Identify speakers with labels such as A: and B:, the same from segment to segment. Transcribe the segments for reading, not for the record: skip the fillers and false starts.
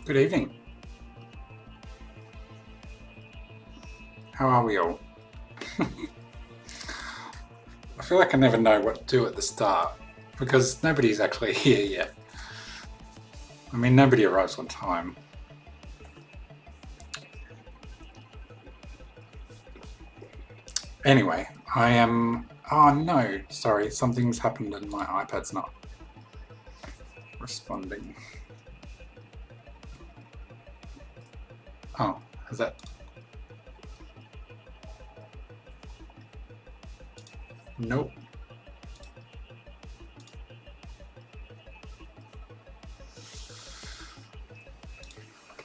A: Good evening. How are we all? I feel like I never know what to do at the start because nobody's actually here yet. I mean, nobody arrives on time. Anyway, I am... Oh no, sorry, something's happened and my iPad's not responding. Oh, is that... Nope.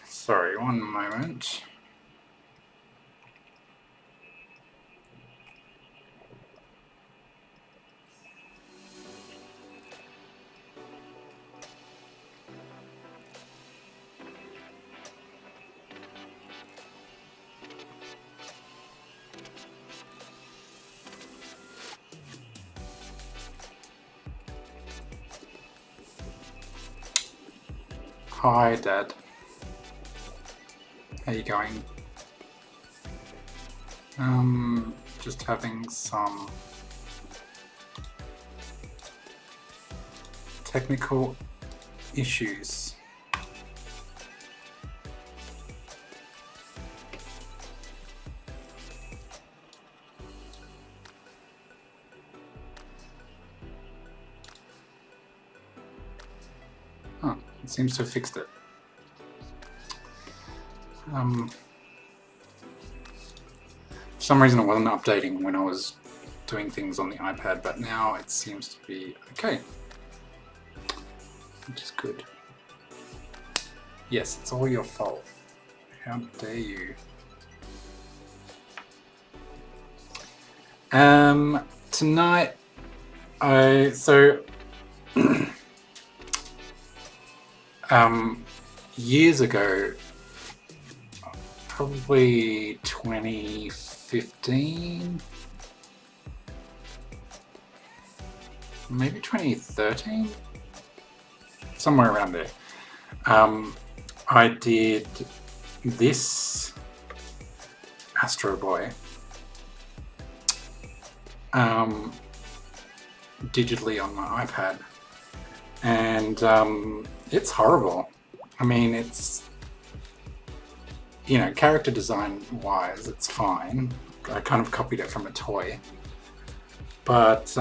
A: Sorry, one moment. Hi, Dad. How you going? Just having some technical issues. Oh, it seems to have fixed it. For some reason it wasn't updating when I was doing things on the iPad, but now it seems to be okay, which is good. Yes, it's all your fault. How dare you? Tonight, years ago, probably 2015, maybe 2013, somewhere around there. I did this Astro Boy digitally on my iPad, and it's horrible. I mean, it's, you know, character design wise, it's fine. I kind of copied it from a toy, but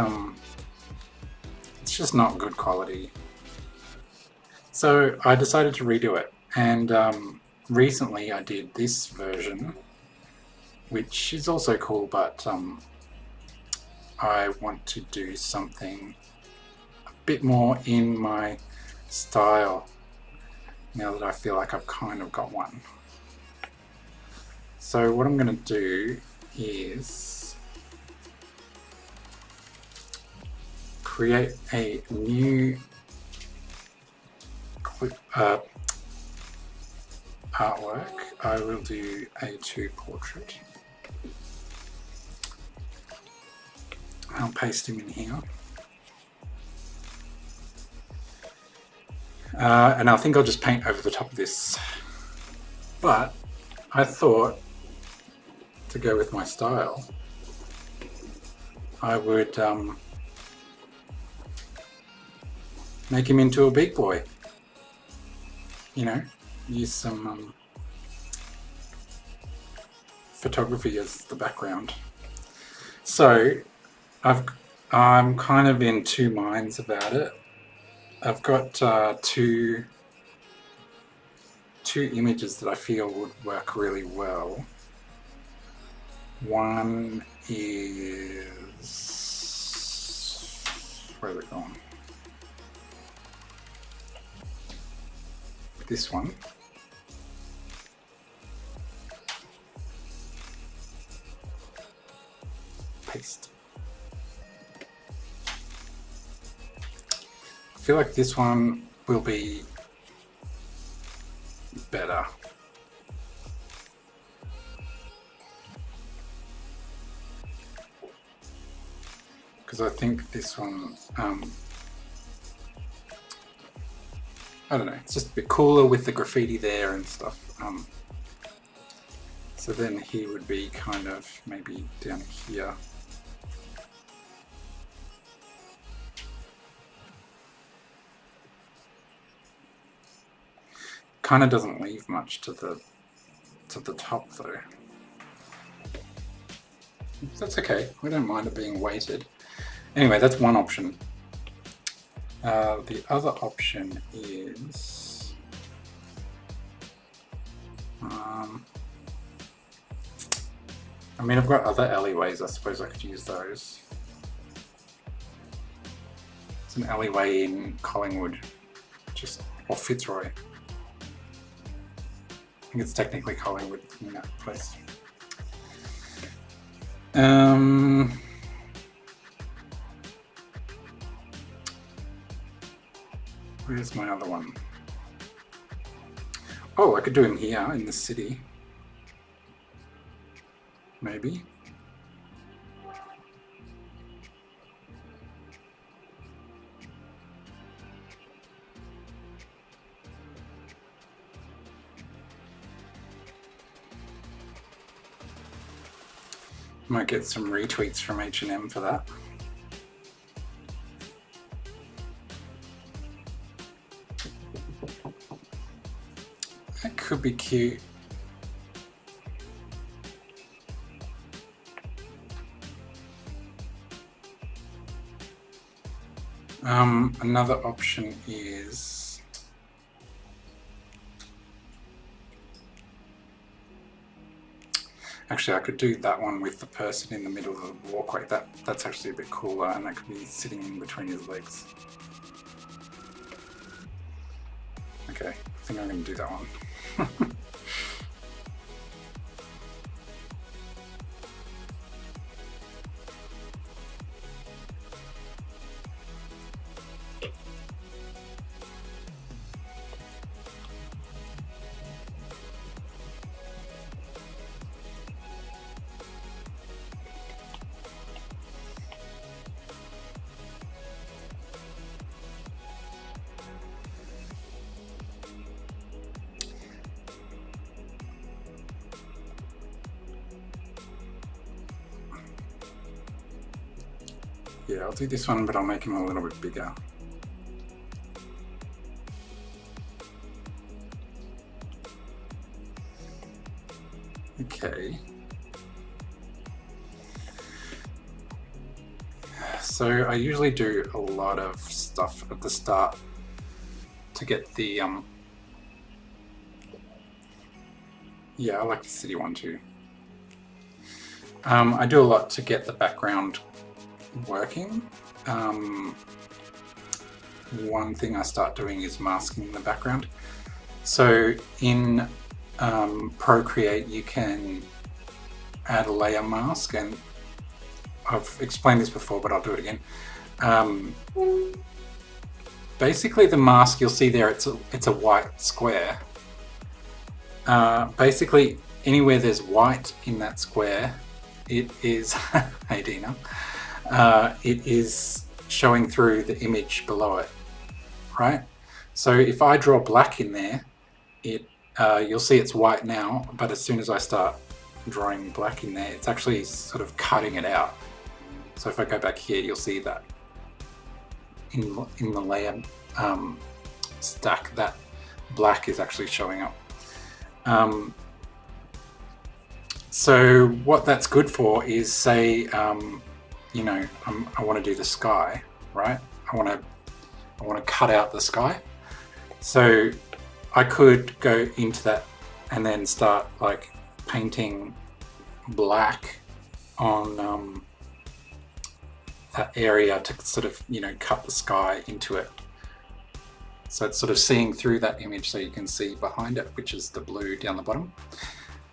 A: it's just not good quality. So I decided to redo it, and recently I did this version, which is also cool, but I want to do something a bit more in my style now that I feel like I've kind of got one. So what I'm going to do is create a new artwork. I will do A2 portrait. I'll paste him in here. And I think I'll just paint over the top of this. But I thought, to go with my style, I would make him into a big boy. You know, use some photography as the background. So I'm kind of in two minds about it. I've got two images that I feel would work really well. One is, where's it gone? This one. Paste. I feel like this one will be better. Because I think this one I don't know, it's just a bit cooler with the graffiti there and stuff. So then he would be kind of maybe down here. Kind of doesn't leave much to the top though. That's okay, we don't mind it being weighted. Anyway, that's one option. The other option is I mean, I've got other alleyways, I suppose I could use those. It's an alleyway in Collingwood, just off Fitzroy. I think it's technically Collingwood in that place. Where's my other one? Oh, I could do him here in the city. Maybe. Might get some retweets from H&M for that. That could be cute. Another option is actually I could do that one with the person in the middle of the walkway. That's actually a bit cooler, and that could be sitting in between his legs. Okay, I think I'm going to do that one. Yeah, I'll do this one, but I'll make him a little bit bigger. Okay. So I usually do a lot of stuff at the start to get the yeah, I like the city one too. I do a lot to get the background working. One thing I start doing is masking the background. So in Procreate you can add a layer mask, and I've explained this before but I'll do it again. Basically the mask, you'll see there, it's a white square. Basically anywhere there's white in that square, it is hey Dina, it is showing through the image below it, right? So if I draw black in there, you'll see it's white now, but as soon as I start drawing black in there, it's actually sort of cutting it out. So if I go back here, you'll see that in the layer stack, that black is actually showing up. So what that's good for is, say, you know, I want to do the sky, right? I want to cut out the sky. So I could go into that and then start like painting black on that area to sort of, you know, cut the sky into it. So it's sort of seeing through that image so you can see behind it, which is the blue down the bottom.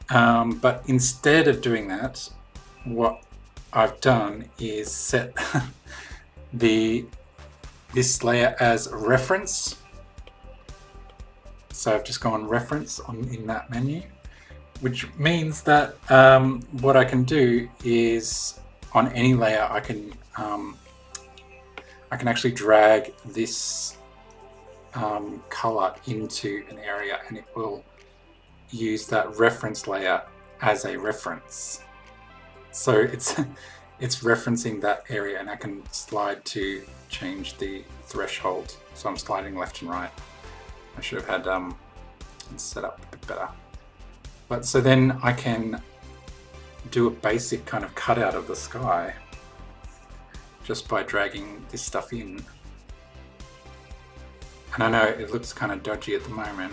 A: But instead of doing that, what I've done is set this layer as reference. So I've just gone reference in that menu, which means that what I can do is on any layer I can actually drag this color into an area, and it will use that reference layer as a reference. So it's referencing that area, and I can slide to change the threshold. So I'm sliding left and right. I should have had set up a bit better. But so then I can do a basic kind of cutout of the sky just by dragging this stuff in. And I know it looks kind of dodgy at the moment,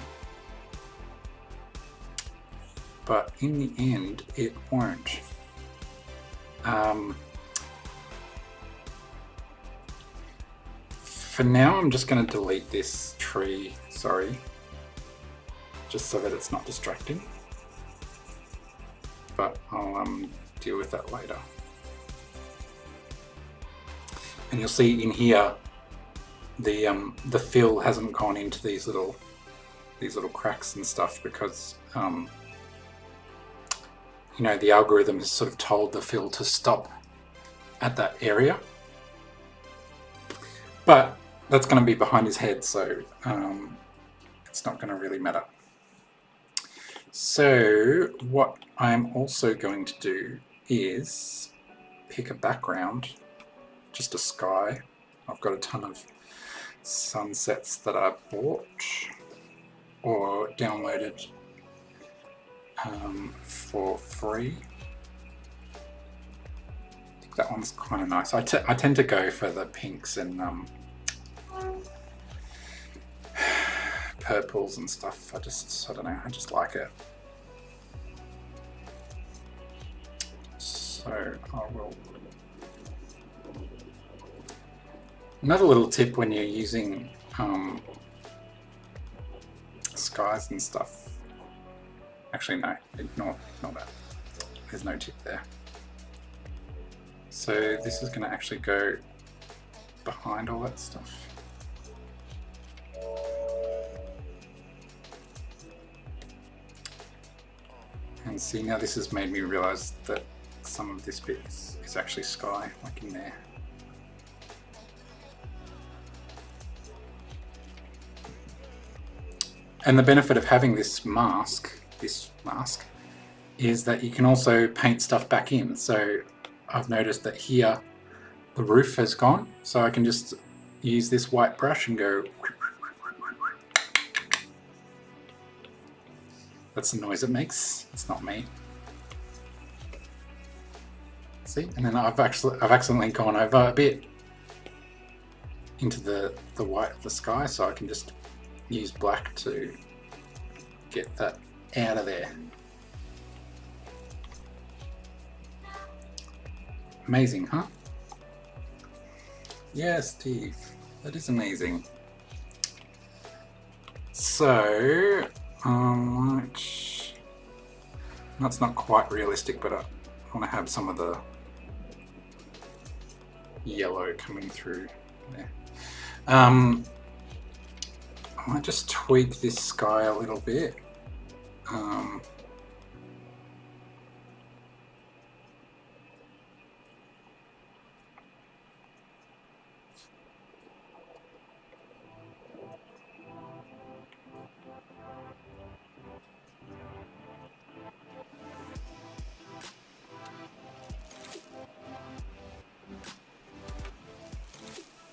A: but in the end it won't. For now I'm just going to delete this tree, sorry, just so that it's not distracting. But I'll deal with that later. And you'll see in here the fill hasn't gone into these little cracks and stuff because you know, the algorithm has sort of told the fill to stop at that area. But that's going to be behind his head, so it's not going to really matter. So what I'm also going to do is pick a background, just a sky. I've got a ton of sunsets that I bought or downloaded for free. I think that one's kind of nice. I tend to go for the pinks and purples and stuff. I don't know, I just like it. So I will. Another little tip when you're using skies and stuff. Actually, no, ignore that. There's no tip there. So this is going to actually go behind all that stuff. And see, now this has made me realize that some of this bit is actually sky, like in there. And the benefit of having this mask is that you can also paint stuff back in. So I've noticed that here the roof has gone, so I can just use this white brush and go. That's the noise it makes. It's not me. See, and then I've accidentally gone over a bit into the white of the sky, so I can just use black to get that out of there. Amazing, huh? Yeah, Steve, that is amazing. So, that's not quite realistic, but I want to have some of the yellow coming through there. I might just tweak this sky a little bit.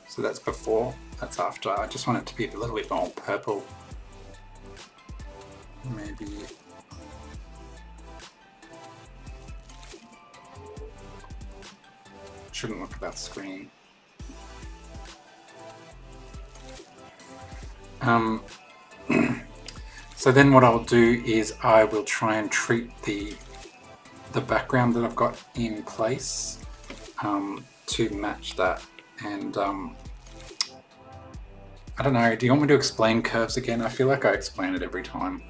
A: So that's before, that's after. I just want it to be a little bit more purple. Maybe shouldn't look at that screen. So then what I'll do is I will try and treat the background that I've got in place to match that. And I don't know, do you want me to explain curves again? I feel like I explain it every time.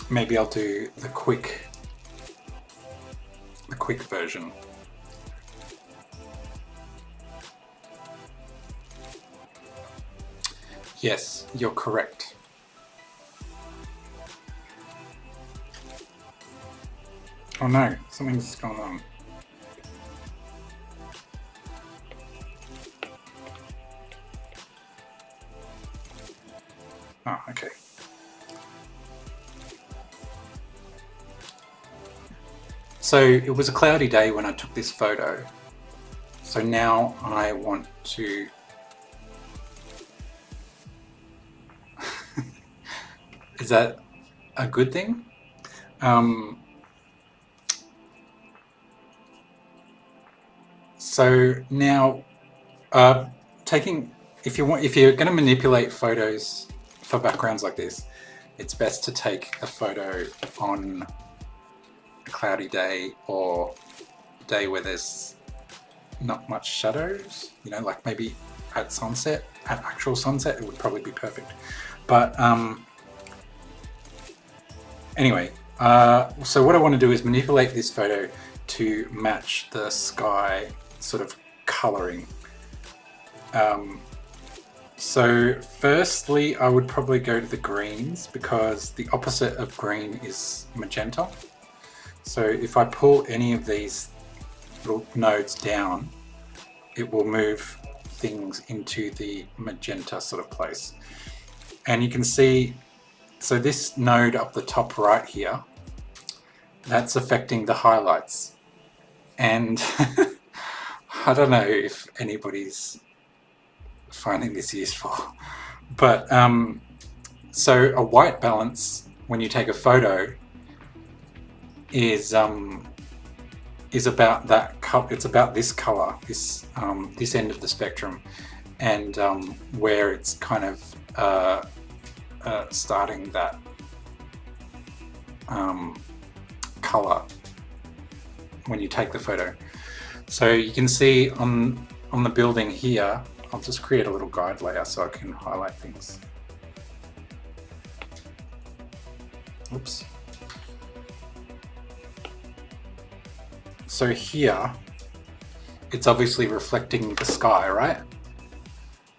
A: Maybe I'll do the quick version. Yes, you're correct. Oh no, something's going on. Oh, okay. So it was a cloudy day when I took this photo. So now I want to is that a good thing? So now if you're going to manipulate photos for backgrounds like this, it's best to take a photo on a cloudy day or a day where there's not much shadows, you know, like maybe at sunset, at actual sunset, it would probably be perfect. But anyway, so what I want to do is manipulate this photo to match the sky sort of coloring. So firstly, I would probably go to the greens because the opposite of green is magenta. So if I pull any of these little nodes down, it will move things into the magenta sort of place. And you can see, so this node up the top right here, that's affecting the highlights. And I don't know if anybody's finding this useful, but so a white balance when you take a photo is about that. It's about this color, this end of the spectrum, and where it's kind of starting that color when you take the photo. So you can see on the building here, I'll just create a little guide layer so I can highlight things. Oops. So here, it's obviously reflecting the sky, right?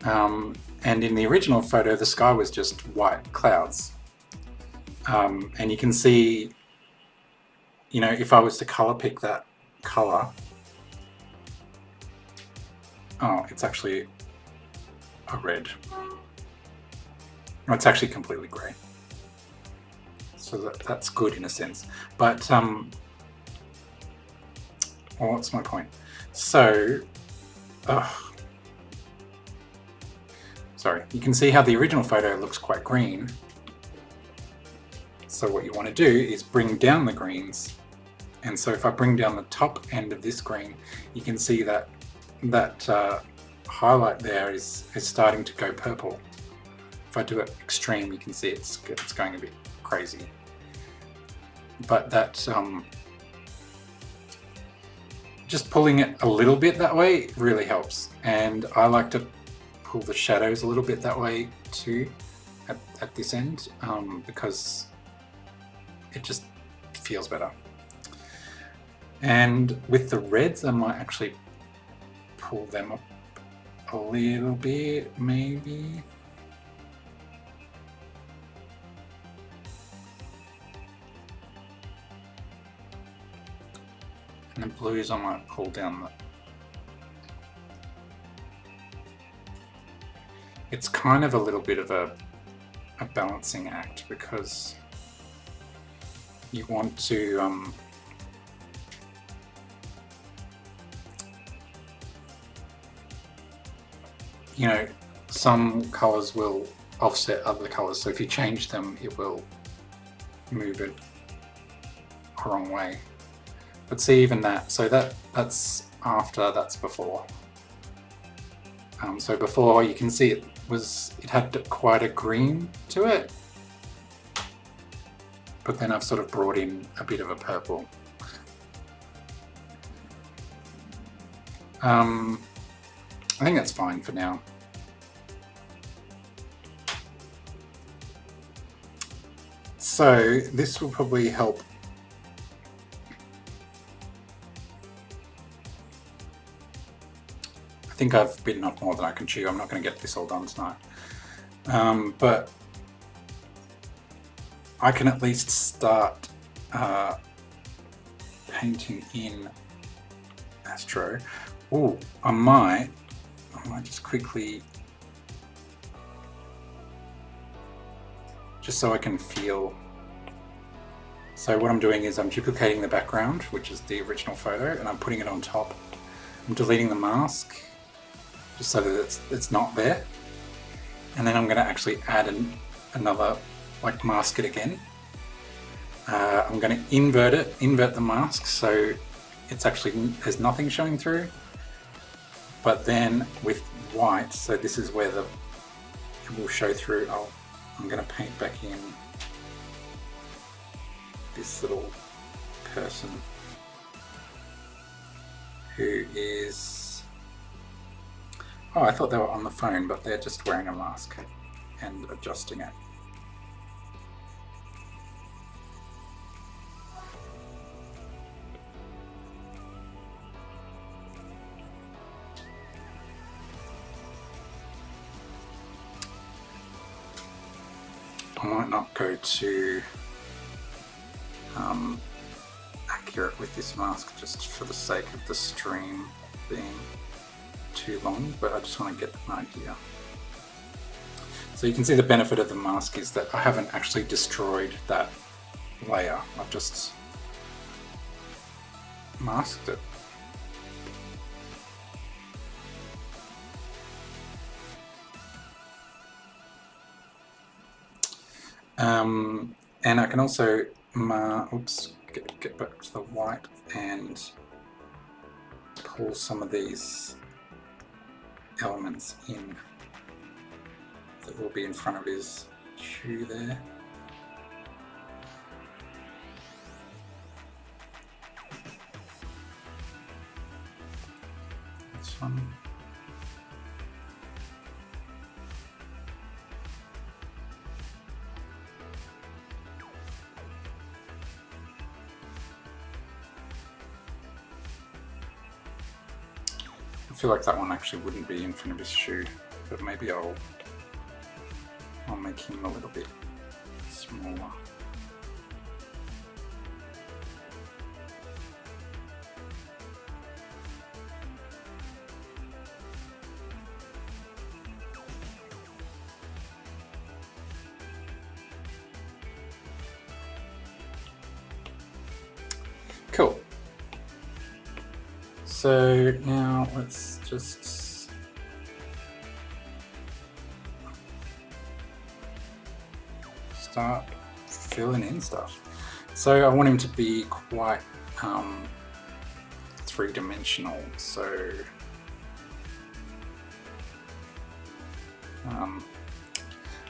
A: And in the original photo, the sky was just white clouds. And you can see, you know, if I was to color pick that color, oh, it's actually a red. No, it's actually completely grey. So that's good in a sense. But, well, what's my point? So, sorry, you can see how the original photo looks quite green. So what you want to do is bring down the greens. And so if I bring down the top end of this green, you can see that highlight there is starting to go purple. If I do it extreme, you can see it's going a bit crazy. But that just pulling it a little bit that way really helps. And I like to pull the shadows a little bit that way too at this end because it just feels better. And with the reds, I might actually pull them up a little bit, maybe. And the blues I might pull down it's kind of a little bit of a balancing act because you want to you know, some colors will offset other colors, so if you change them, it will move it the wrong way. But see, even that, so that's after, that's before. So before, you can see it had quite a green to it, but then I've sort of brought in a bit of a purple. I think that's fine for now. So this will probably help. I think I've bitten off more than I can chew. I'm not going to get this all done tonight. But I can at least start painting in Astro. Oh, I might just quickly just so I can feel. So what I'm doing is I'm duplicating the background, which is the original photo, and I'm putting it on top. I'm deleting the mask, just so that it's not there. And then I'm going to actually add another, like, mask it again. I'm going to invert the mask, so it's actually, there's nothing showing through. But then with white, so this is where it will show through. I'm going to paint back in this little person who is, oh, I thought they were on the phone, but they're just wearing a mask and adjusting it. I might not go too accurate with this mask, just for the sake of the stream being too long, but I just want to get an idea. So you can see the benefit of the mask is that I haven't actually destroyed that layer, I've just masked it. And I can also get back to the white and pull some of these elements in that will be in front of his shoe there. This one. I feel like that one actually wouldn't be in front of his shoe, but maybe I'll make him a little bit smaller. Cool. So now let's just start filling in stuff. So I want him to be quite three-dimensional. So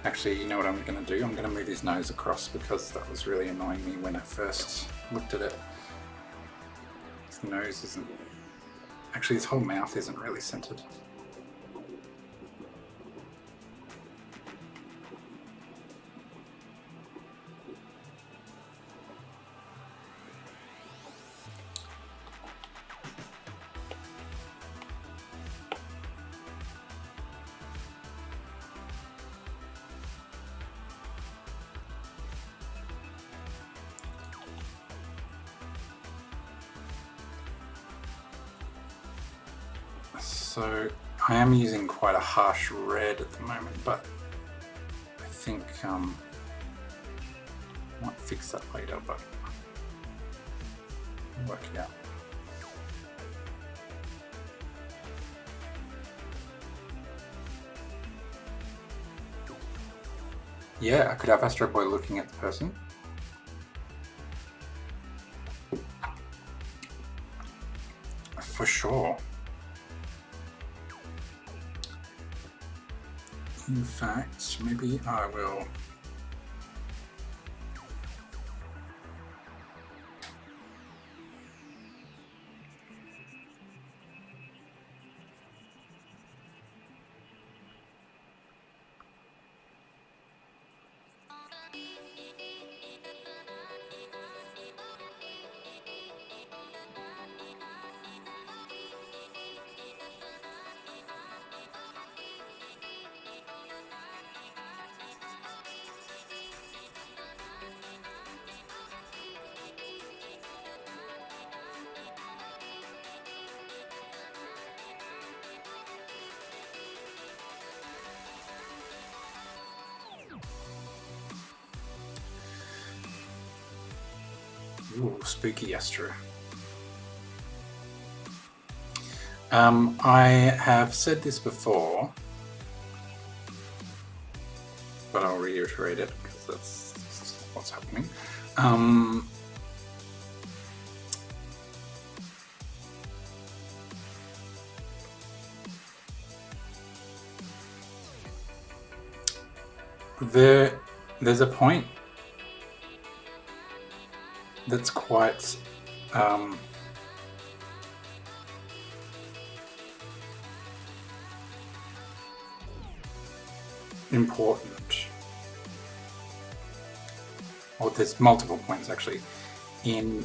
A: actually, you know what I'm going to do? I'm going to move his nose across, because that was really annoying me when I first looked at it. His nose isn't, actually his whole mouth isn't really centered. So I am using quite a harsh red at the moment, but I think I might fix that later, but I'll work it out. Yeah, I could have Astro Boy looking at the person. For sure. In fact, maybe I will Ooh, spooky Astro. I have said this before, but I'll reiterate it because that's what's happening. There's a point that's quite important, or there's multiple points actually, in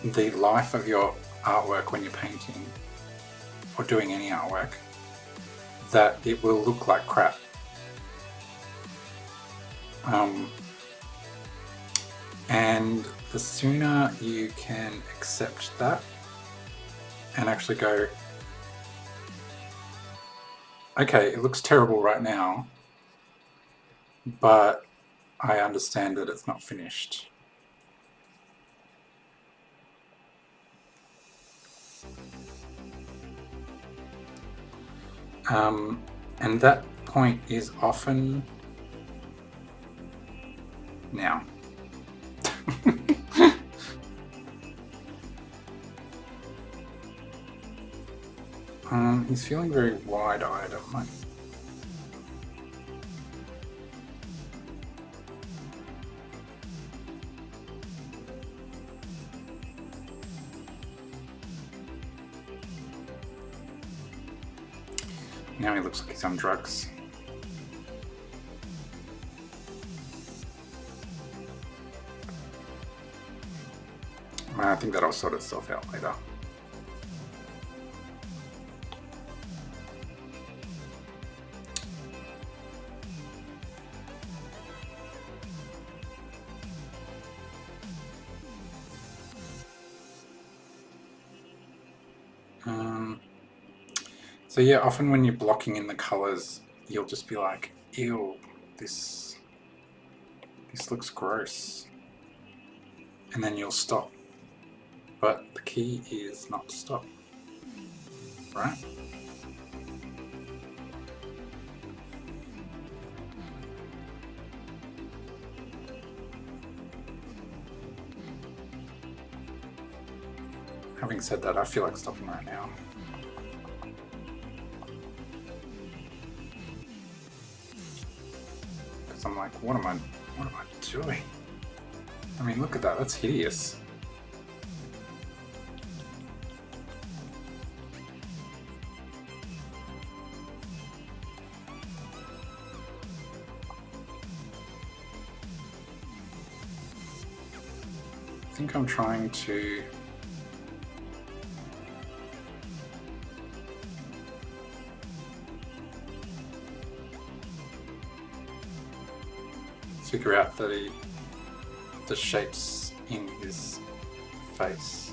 A: the life of your artwork when you're painting or doing any artwork, that it will look like crap. And the sooner you can accept that and actually go, okay, it looks terrible right now, but I understand that it's not finished. And that point is often now. He's feeling very wide-eyed at mine. Now he looks like he's on drugs. I think that'll sort itself out later. So yeah, often when you're blocking in the colors, you'll just be like, ew, this looks gross. And then you'll stop. But the key is not to stop, right? Having said that, I feel like stopping right now. Because I'm like, what am I doing? I mean, look at that, that's hideous. I think I'm trying to figure out the shapes in his face.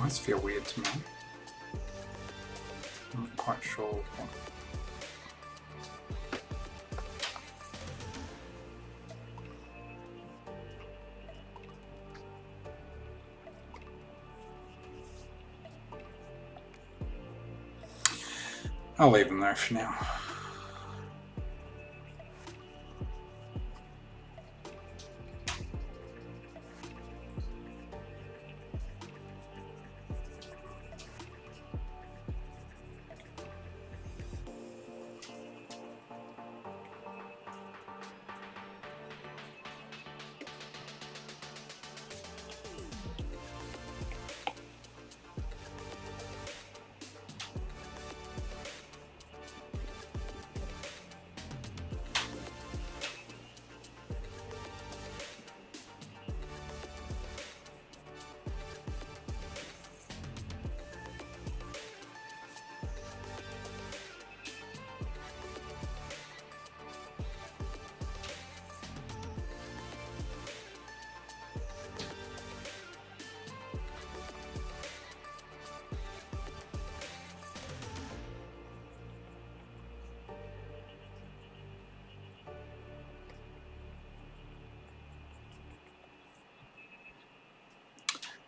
A: Eyes feel weird to me. I'm not quite sure what. I'll leave them there for now.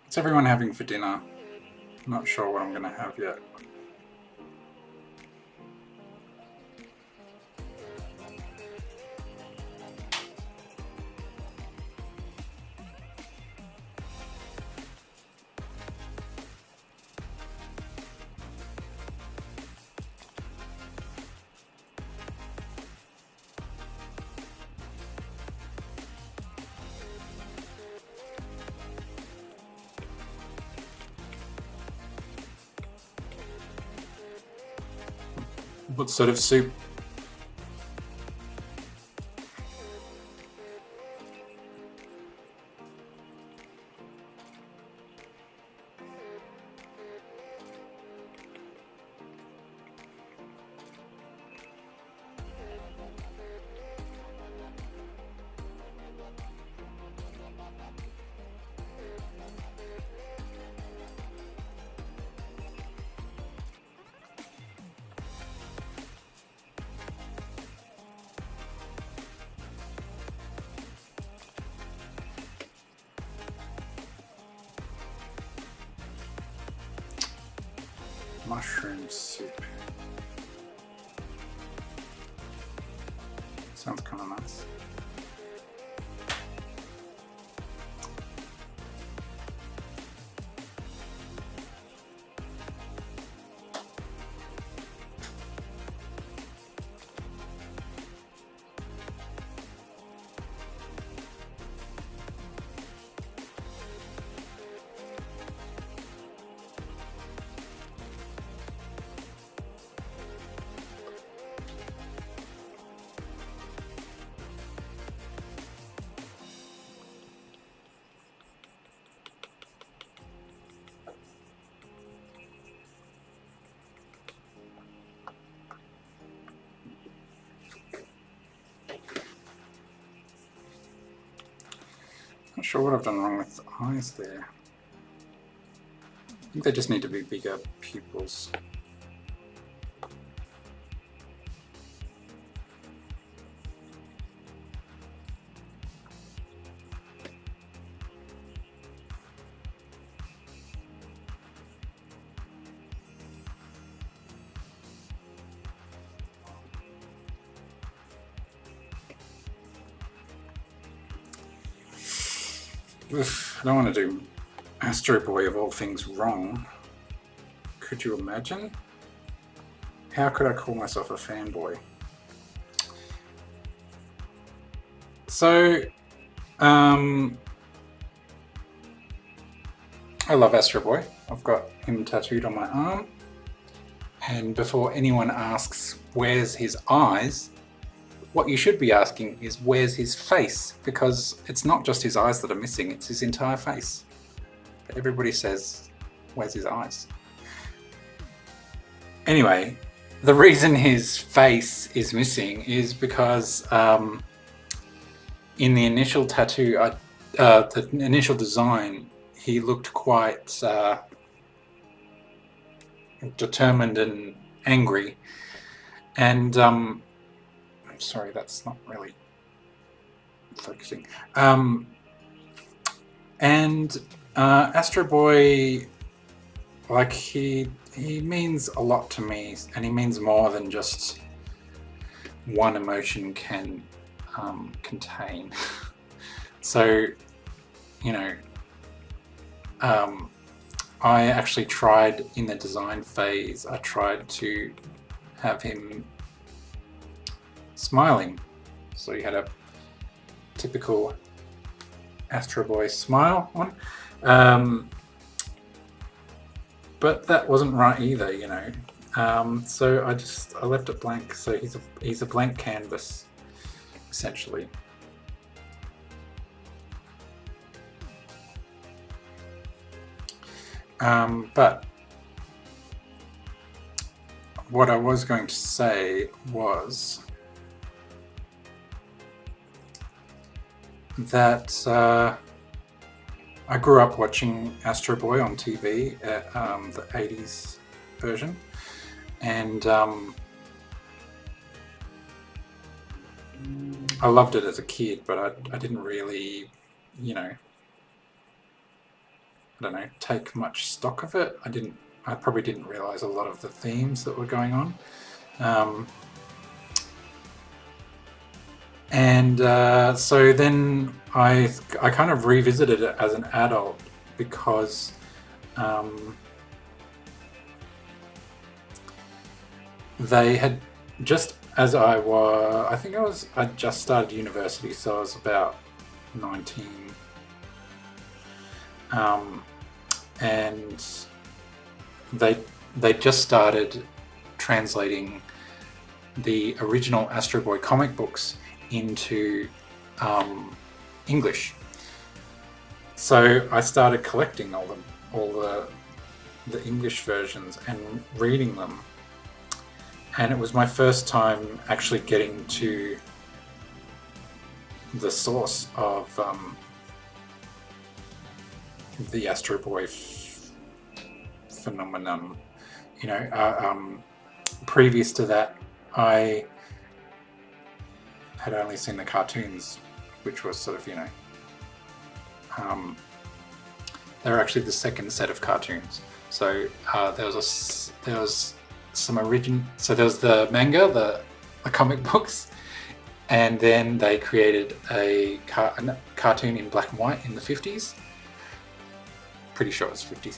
A: What's everyone having for dinner? I'm not sure what I'm going to have yet. What sort of soup? Mushroom soup. Sounds kind of nice. Not sure what I've done wrong with the eyes there. I think they just need to be bigger pupils. Oof, I don't want to do Astro Boy of all things wrong. Could you imagine? How could I call myself a fanboy? So, I love Astro Boy. I've got him tattooed on my arm. And before anyone asks, where's his eyes? What you should be asking is, where's his face? Because it's not just his eyes that are missing, it's his entire face. But everybody says, where's his eyes? Anyway, the reason his face is missing is because in the initial tattoo, the initial design, he looked quite determined and angry. And I'm sorry, that's not really focusing. And Astro Boy, like he means a lot to me, and he means more than just one emotion can contain. So, you know, I actually tried in the design phase, I tried to have him smiling. So he had a typical Astro Boy smile on. But that wasn't right either, you know. So I left it blank. So he's a blank canvas, essentially. But what I was going to say was that I grew up watching Astro Boy on TV, the 80s version, and I loved it as a kid, but I didn't really, you know, I don't know, take much stock of it. I probably didn't realize a lot of the themes that were going on. So then I kind of revisited it as an adult because they had just as I just started university, so I was about 19. And they just started translating the original Astro Boy comic books into English. So I started collecting all the English versions and reading them. And it was my first time actually getting to the source of the Astro Boy phenomenon. You know, previous to that, I had only seen the cartoons, which was sort of, you know, they were actually the second set of cartoons. So there was some so there was the manga, the comic books, and then they created a cartoon in black and white in the 50s. Pretty sure it was 50s.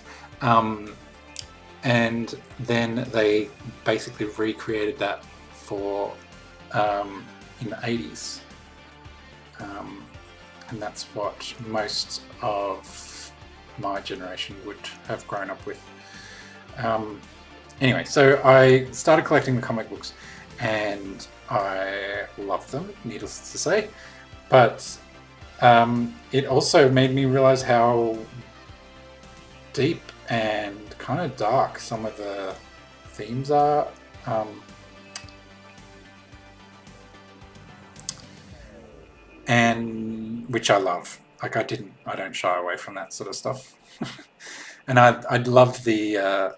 A: And then they basically recreated that for in the 80s. And that's what most of my generation would have grown up with. Anyway, so I started collecting the comic books and I loved them, needless to say. But it also made me realize how deep and kind of dark some of the themes are. And which I love. Like I don't shy away from that sort of stuff. And I loved the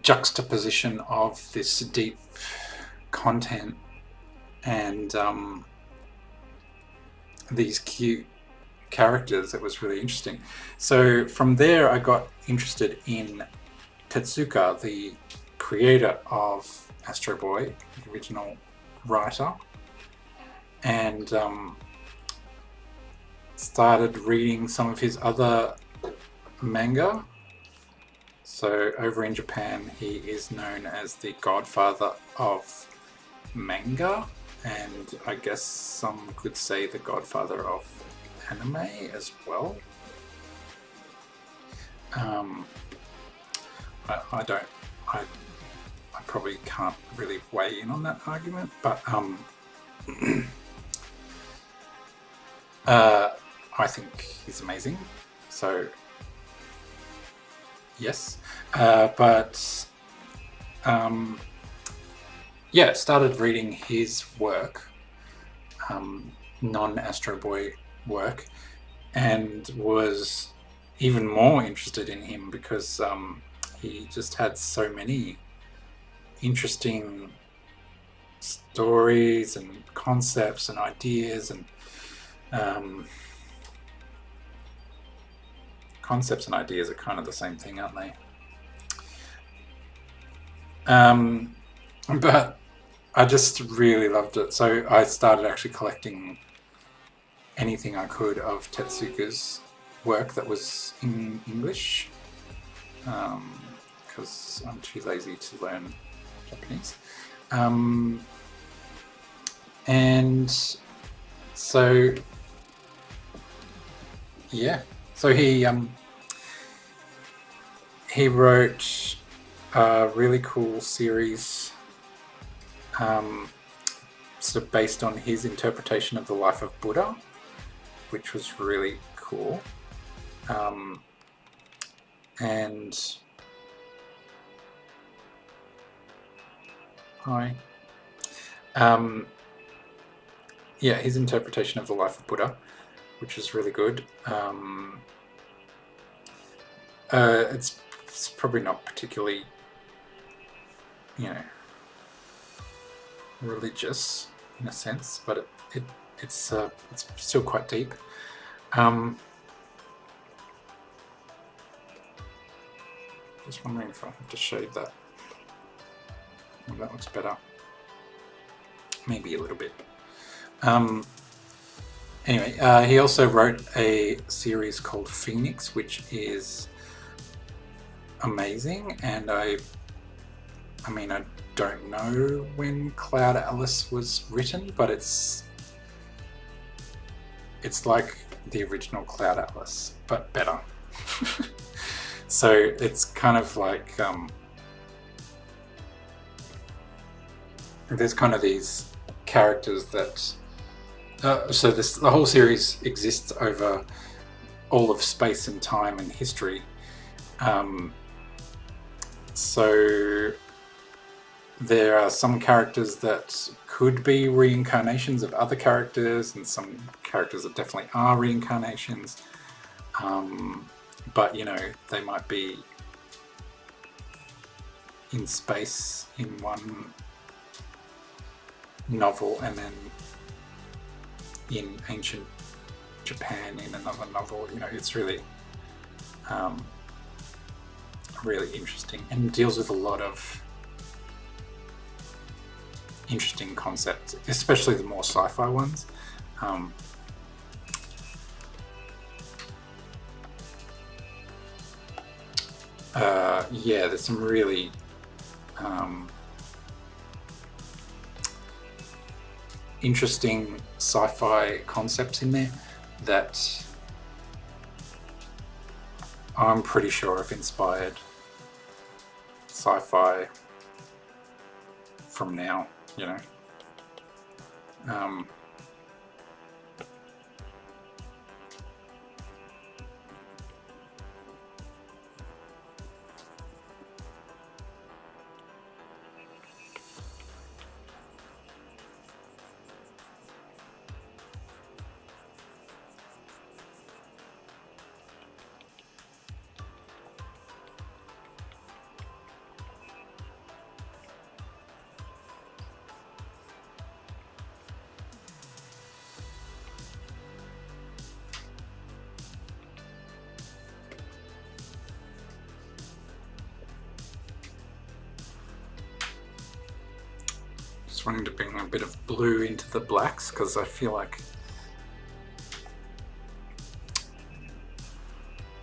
A: juxtaposition of this deep content and these cute characters. It was really interesting. So from there I got interested in Tetsuka, the creator of Astro Boy, the original writer, and started reading some of his other manga. So over in Japan he is known as the godfather of manga, and I guess some could say the godfather of anime as well. I probably can't really weigh in on that argument, but I think he's amazing. So yes, but yeah, started reading his work, non-Astro Boy work, and was even more interested in him because he just had so many interesting stories and concepts and ideas, and concepts and ideas are kind of the same thing, aren't they? But I just really loved it. So I started actually collecting anything I could of Tetsuka's work that was in English, because I'm too lazy to learn Japanese. And so, yeah. So he wrote a really cool series, sort of based on his interpretation of the life of Buddha, which was really cool. And hi. Yeah, his interpretation of the life of Buddha, which is really good. It's probably not particularly, religious in a sense, but it's still quite deep. Just wondering if I have to shade that. Well, that looks better. Maybe a little bit. Anyway, he also wrote a series called Phoenix, which is amazing, and I don't know when Cloud Atlas was written, but it's like the original Cloud Atlas, but better. So it's kind of like there's kind of these characters that so the whole series exists over all of space and time and history. So there are some characters that could be reincarnations of other characters, and some characters that definitely are reincarnations. But they might be in space in one novel and then in ancient Japan in another novel. It's really really interesting and deals with a lot of interesting concepts, especially the more sci-fi ones. Yeah, there's some really interesting sci-fi concepts in there that I'm pretty sure have inspired sci-fi from now, Just wanting to bring a bit of blue into the blacks because I feel like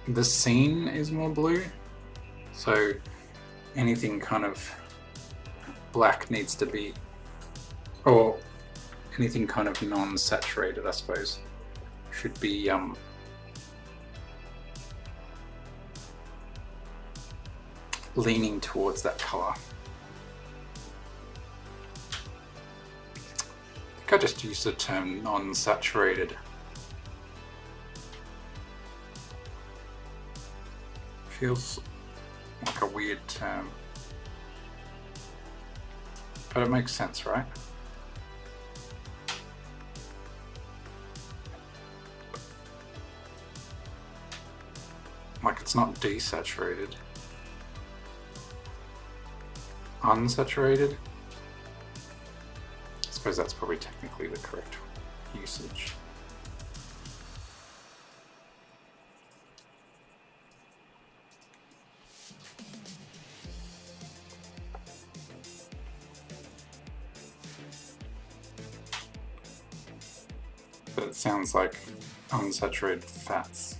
A: the scene is more blue, so anything kind of black needs to be, or anything kind of non-saturated, I suppose, should be leaning towards that colour. I think I just used the term non-saturated. Feels like a weird term, but it makes sense, right? It's not desaturated. Unsaturated? I suppose that's probably technically the correct usage. But it sounds like unsaturated fats.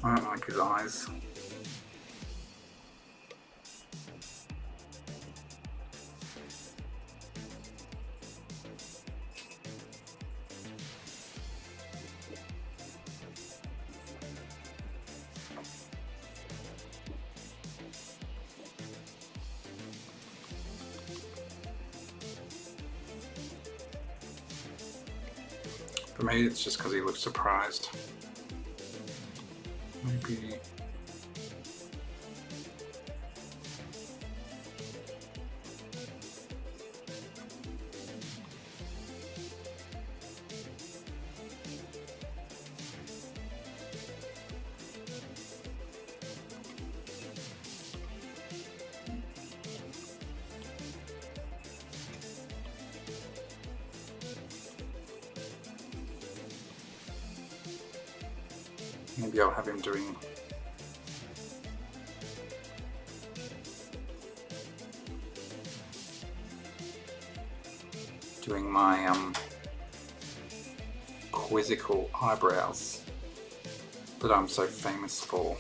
A: I don't like his eyes. But maybe it's just because he looks surprised. Maybe. Maybe I'll have him doing my quizzical eyebrows that I'm so famous for.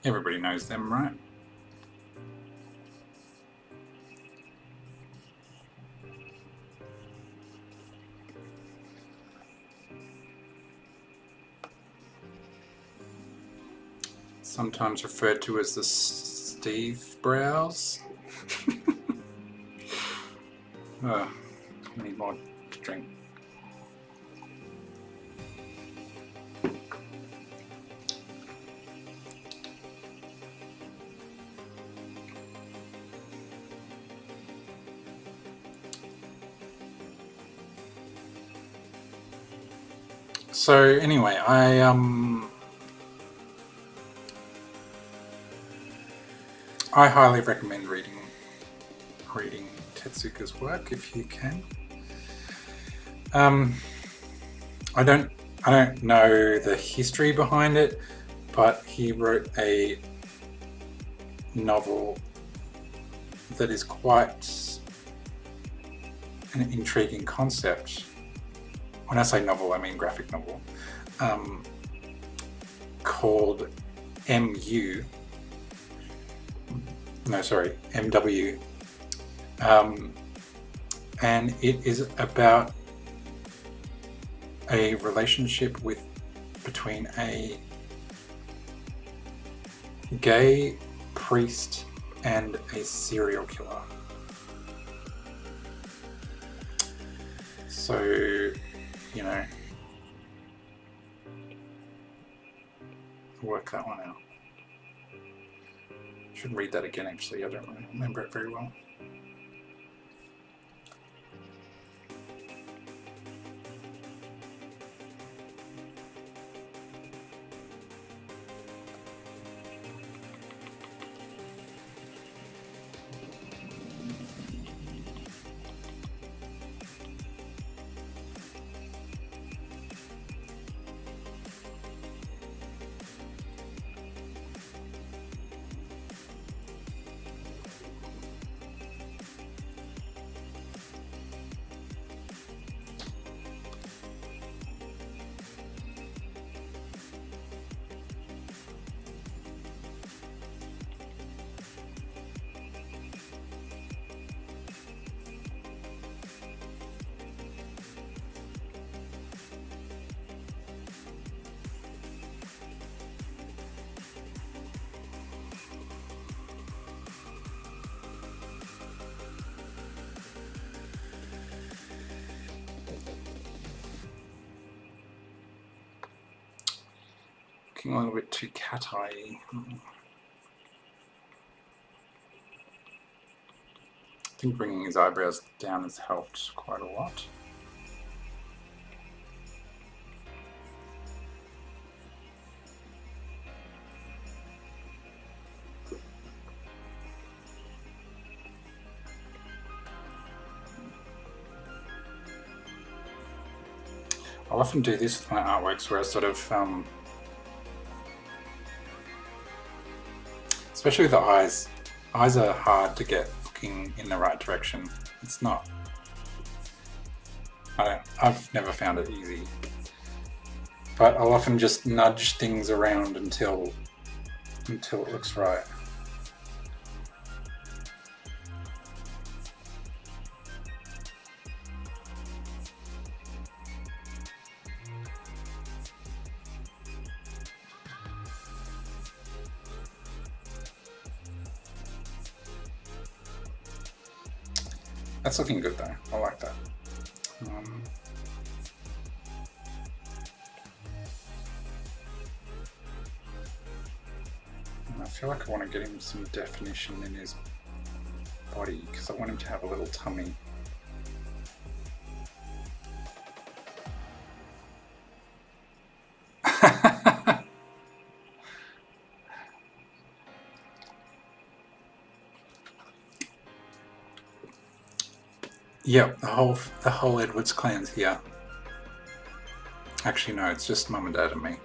A: Everybody knows them, right? Sometimes referred to as the Steve brows. I need more drink. So anyway, I highly recommend reading Tetsuka's work if you can. I don't know the history behind it, but he wrote a novel that is quite an intriguing concept. When I say novel, I mean graphic novel, called MW, and it is about a relationship between a gay priest and a serial killer. So, you know, work that one out. Should read that again, actually. I don't remember it very well. looking a little bit too cat-eye. I think bringing his eyebrows down has helped quite a lot. I'll often do this with my artworks where I sort of, especially with the eyes. Eyes are hard to get looking in the right direction. It's not, I've never found it easy. But I'll often just nudge things around until it looks right. That's looking good though, I like that. I feel like I want to get him some definition in his body because I want him to have a little tummy. Yep, the whole Edwards clan's here. Actually, no, it's just Mum and Dad and me.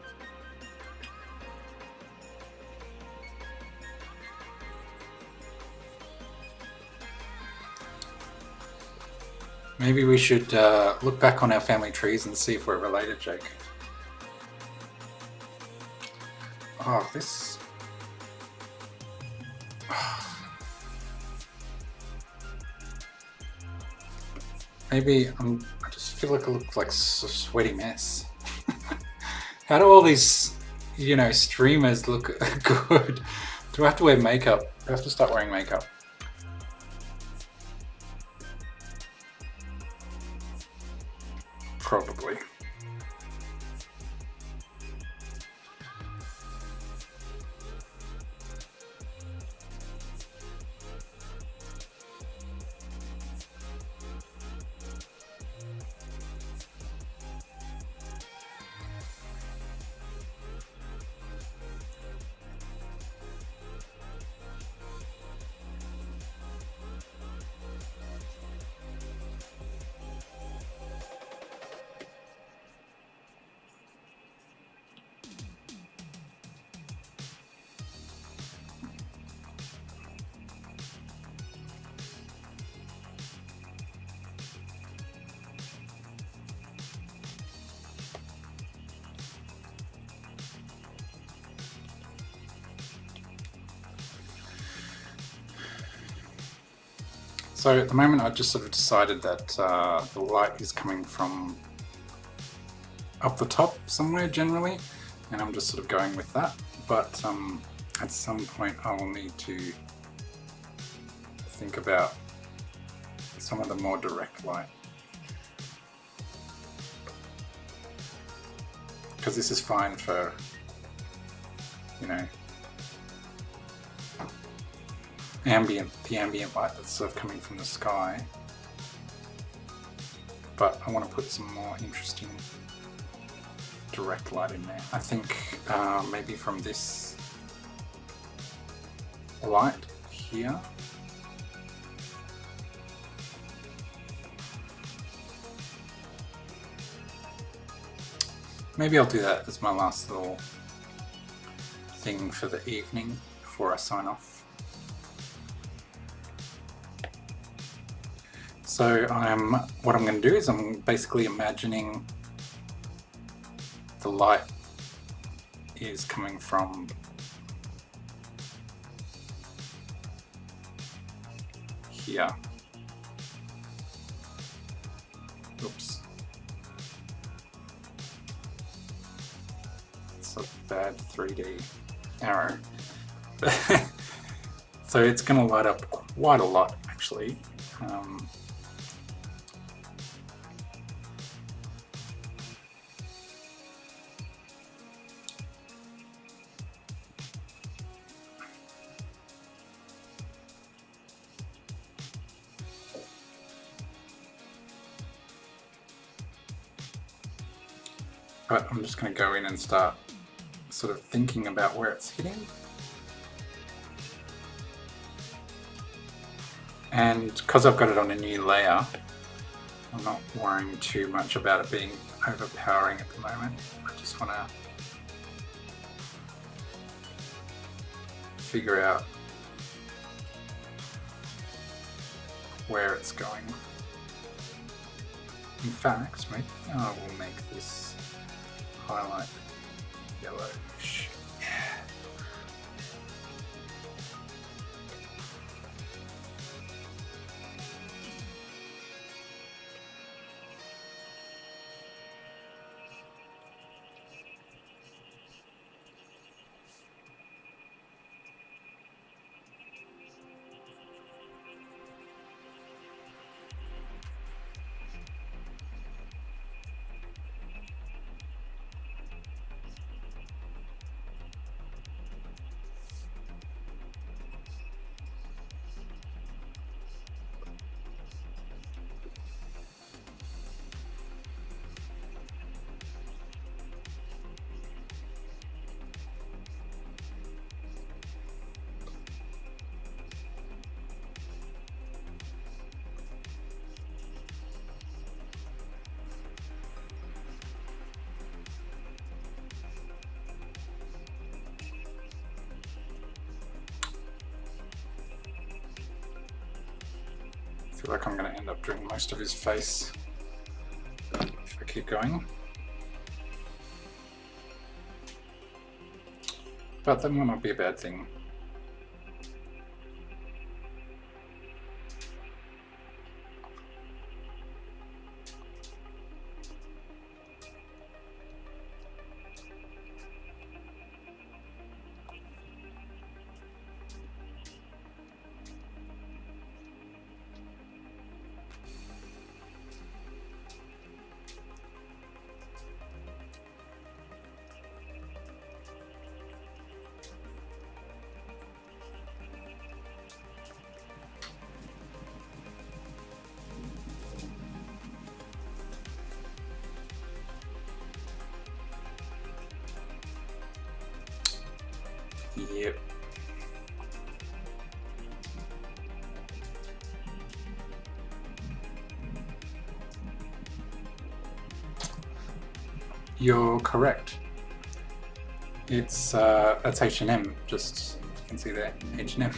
A: Maybe we should look back on our family trees and see if we're related, Jake. Oh, this... Maybe I just feel like I look like a sweaty mess. How do all these, you know, streamers look good? Do I have to wear makeup? Do I have to start wearing makeup? Probably. So at the moment I've just sort of decided that the light is coming from up the top somewhere generally, and I'm just sort of going with that. But at some point I will need to think about some of the more direct light. Because this is fine for, you know, the ambient light that's sort of coming from the sky, but I want to put some more interesting direct light in there. I think maybe from this light here. Maybe I'll do that as my last little thing for the evening before I sign off. So what I'm going to do is I'm basically imagining the light is coming from here. Oops. It's a bad 3D arrow. So it's going to light up quite a lot actually. But I'm just going to go in and start sort of thinking about where it's hitting. And because I've got it on a new layer, I'm not worrying too much about it being overpowering at the moment. I just want to figure out where it's going. In fact, maybe I will make this highlight yellowish. Yeah. I feel like I'm going to end up doing most of his face if I keep going. But that might not be a bad thing. Yep. You're correct. It's that's H&M. Just you can see there, H&M.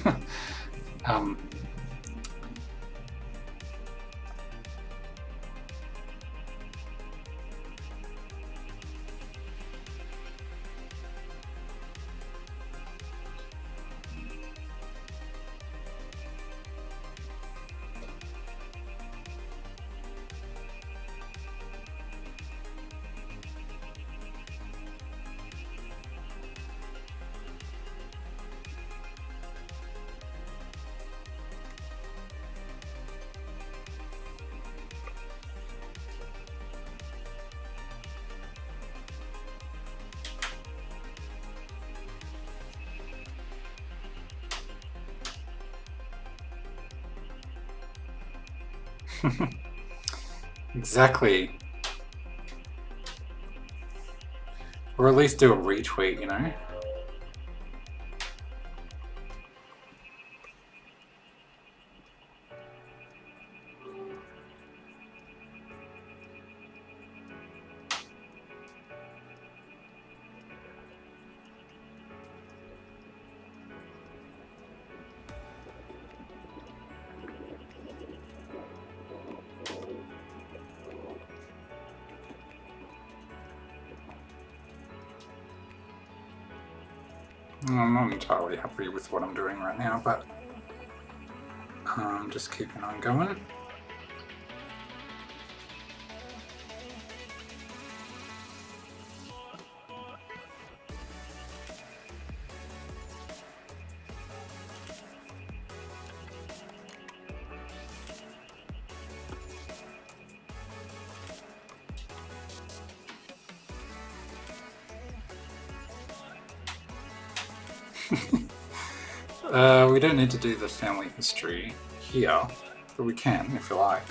A: Exactly. Or at least do a retweet, you know? I'm not entirely happy with what I'm doing right now, but I'm just keeping on going. We don't need to do the family history here, but we can if you like.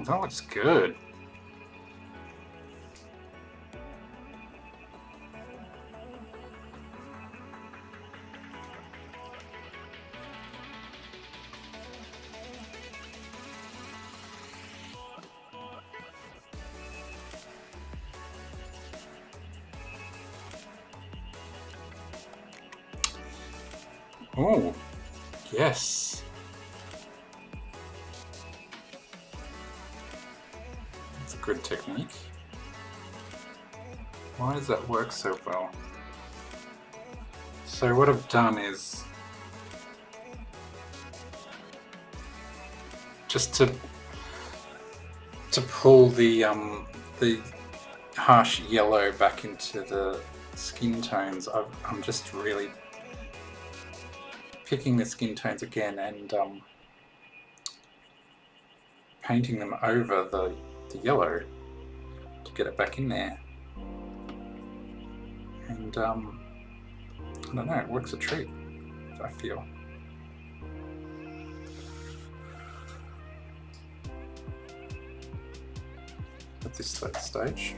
A: That looks good. Oh, yes. That's a good technique. Why does that work so well? So what I've done is just to pull the harsh yellow back into the skin tones. I'm just really picking the skin tones again and painting them over the yellow to get it back in there. And I don't know, it works a treat, I feel. At this stage.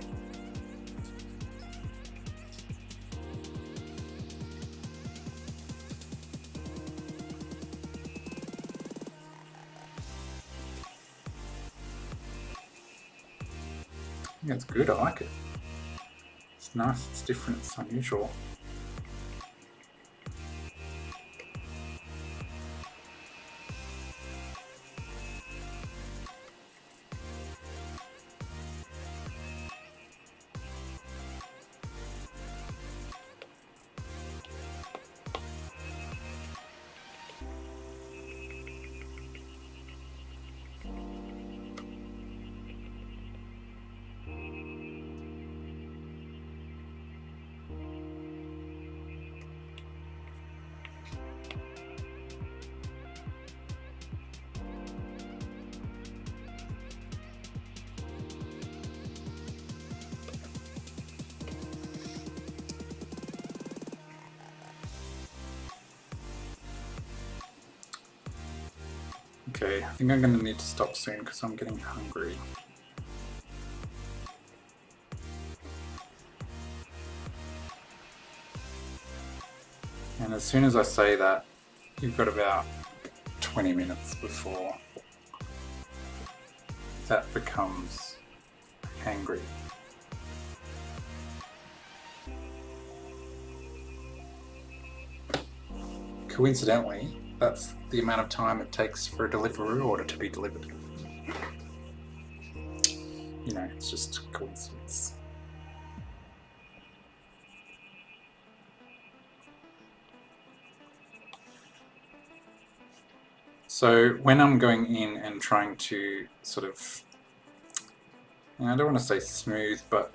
A: I think it's good, I like it. It's nice, it's different, it's unusual. Okay, I think I'm going to need to stop soon because I'm getting hungry. And as soon as I say that, you've got about 20 minutes before that becomes hangry. Coincidentally, that's the amount of time it takes for a delivery order to be delivered. You know, it's just coincidence. So when I'm going in and trying to sort of, I don't want to say smooth, but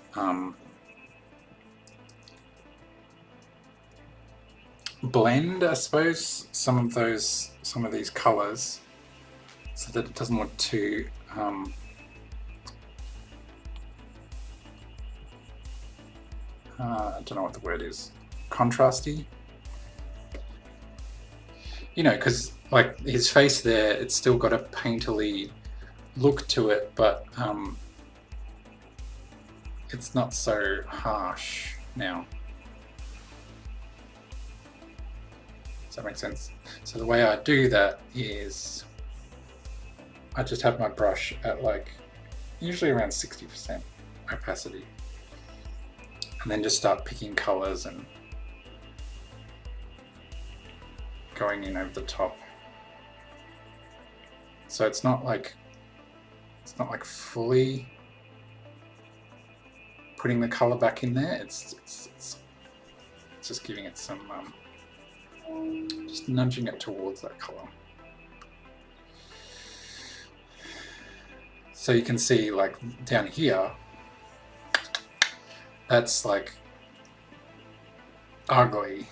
A: blend, I suppose, some of these colors so that it doesn't look too I don't know what the word is, contrasty. You know, because like his face there, it's still got a painterly look to it, but it's not so harsh now. Does that make sense? So the way I do that is I just have my brush at like usually around 60% opacity, and then just start picking colors and going in over the top. So it's not like fully putting the color back in there. It's just giving it some just nudging it towards that color. So you can see like down here, that's like ugly.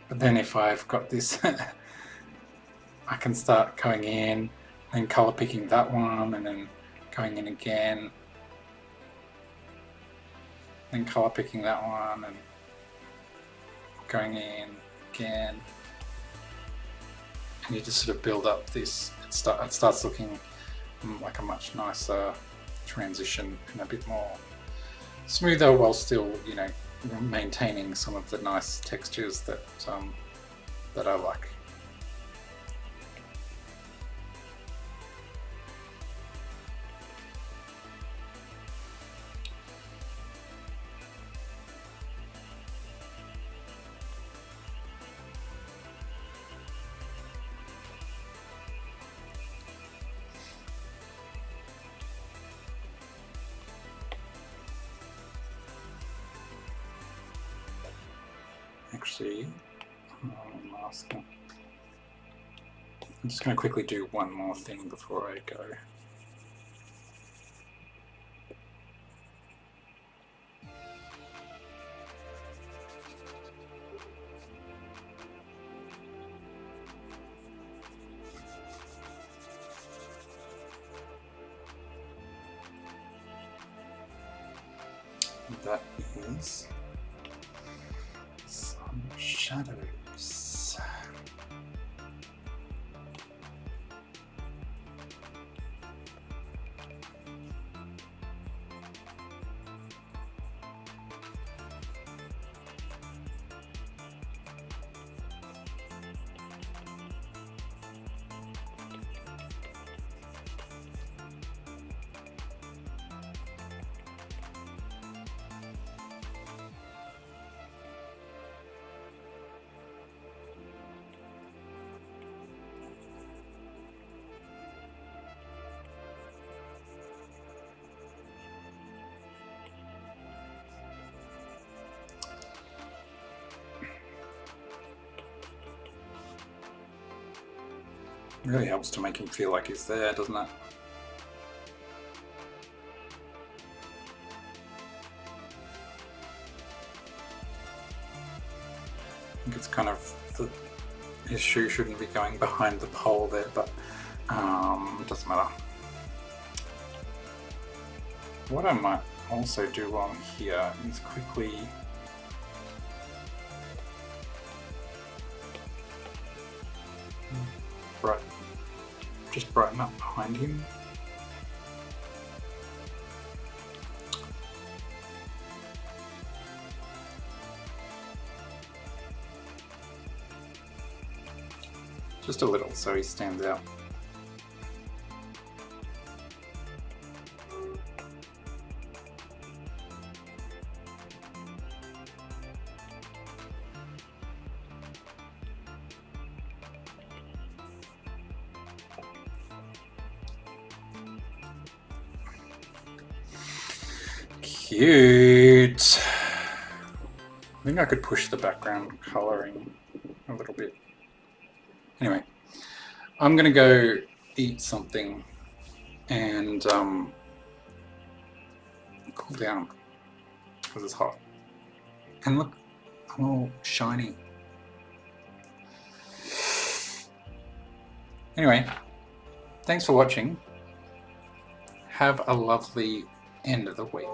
A: But then if I've got this, I can start going in and color picking that one and then going in again. Then color picking that one and going in again. And you just sort of build up this, it starts looking like a much nicer transition and a bit more smoother, while still, you know, maintaining some of the nice textures that that I like. Actually, I'm just going to quickly do one more thing before I go. That is some shadows. Really helps to make him feel like he's there, doesn't it? I think it's kind of his shoe shouldn't be going behind the pole there, but it doesn't matter. What I might also do on here is quickly just brighten up behind him. Just a little so he stands out. Cute. I think I could push the background colouring a little bit. Anyway, I'm gonna go eat something and cool down because it's hot. And look, I'm all shiny. Anyway, thanks for watching. Have a lovely end of the week.